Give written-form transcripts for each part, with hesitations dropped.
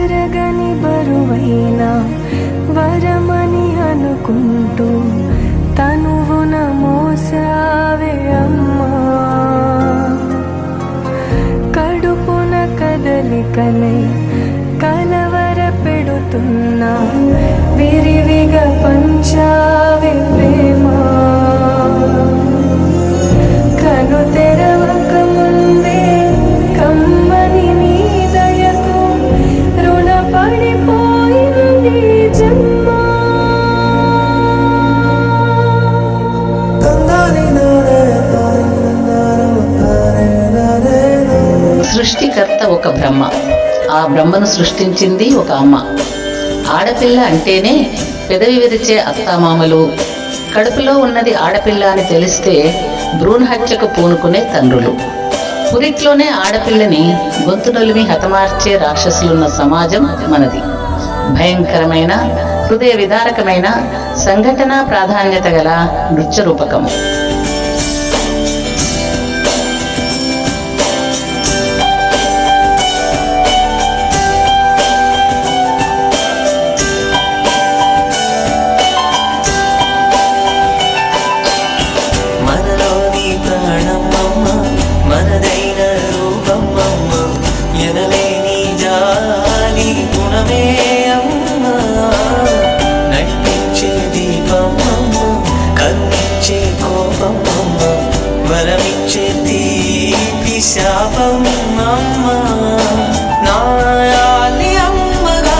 తరగని బరువైన వరమని అనుకుంటూ తనువున మోసావే అమ్మా. కడుపున కదలికలే కలవర పెడుతున్నా విరివిగా పంచావే ప్రేమ. కను తెరవక ముందే కమ్మని నీ దయకు రుణపడిపోయింది జన్మ. సృష్టికర్త ఒక బ్రహ్మ, ఆ బ్రహ్మను సృష్టించింది ఒక అమ్మ. ఆడపిల్ల అంటేనే పెదవి విరిచే అత్తామామలు, కడుపులో ఉన్నది ఆడపిల్ల అని తెలిస్తే భ్రూణహత్యకు పూనుకునే తండ్రులు, పురిట్లోనే ఆడపిల్లని గొంతునొలిమి హతమార్చే రాక్షసులున్న సమాజం మనది. భయంకరమైన హృదయ విదారకమైన సంఘటన ప్రాధాన్యత గల నృత్య రూపకము. వరమిచ్చే తీపి శాపం అమ్మ, నాయాలి అమ్మగా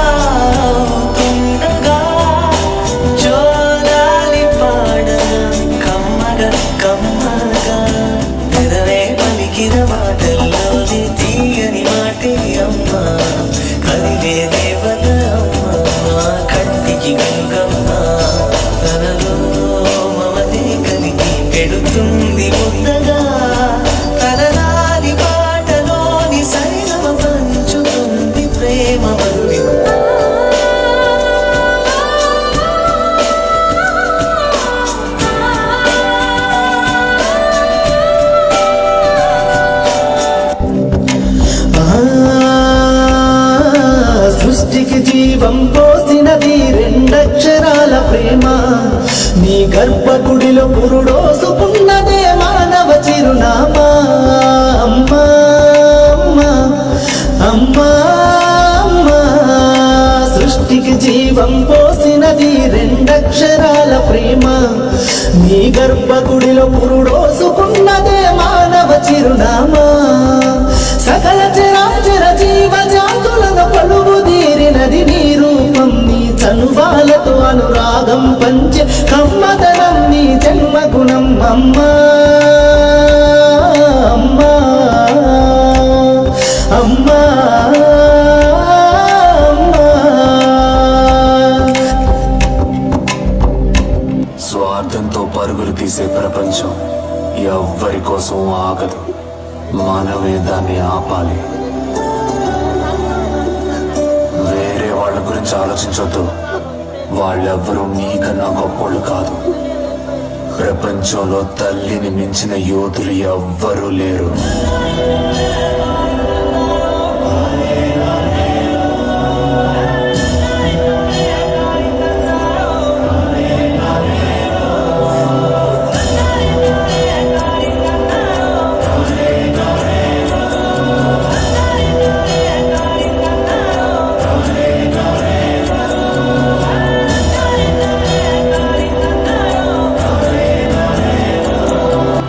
అవుతుండగా జోలాలి పాడగా కమ్మగా కమ్మగా పెదవే పలికిన మాటల్లోని తీయని మాటే అమ్మ. కదిలే దేవత అమ్మ, కంటికి గంగమ్మ, తనలో మమతే కలిగి పెడుతుంది ముద్దగా. తనలాలి పాటలోని సరిగమ పంచుతుంది ప్రేమ మధురి. సృష్టికి జీవం పోసినది రెండక్షరాల ప్రేమ. నీ గర్భగుడిలో పురుడోసుకున్నదే మానవ చిరునామా. అమ్మా అమ్మా అమ్మా అమ్మా, సృష్టికి జీవం పోసినది రెండక్షరాల ప్రేమ. నీ గర్భగుడిలో పురుడోసుకున్నదే మానవ చిరునామా. సకల చరాచర జీవ జాతులను పలువుదీరినది నీ రూపం. నీ చనువాలతో అనురాగం పంచే కమ్మదనం నీ జన్మగుణం. అమ్మా అమ్మా అమ్మా అమ్మా. స్వార్థంతో పరుగులు తీసే ప్రపంచం ఎవ్వరి కోసం ఆగదు. మనమే దాన్ని ఆపాలి. వేరే వాళ్ళ గురించి ఆలోచించొద్దు. వాళ్ళెవ్వరూ నీకన్నా గొప్పోళ్ళు కాదు. ప్రపంచంలో తల్లిని మించిన యోధులు ఎవ్వరూ లేరు.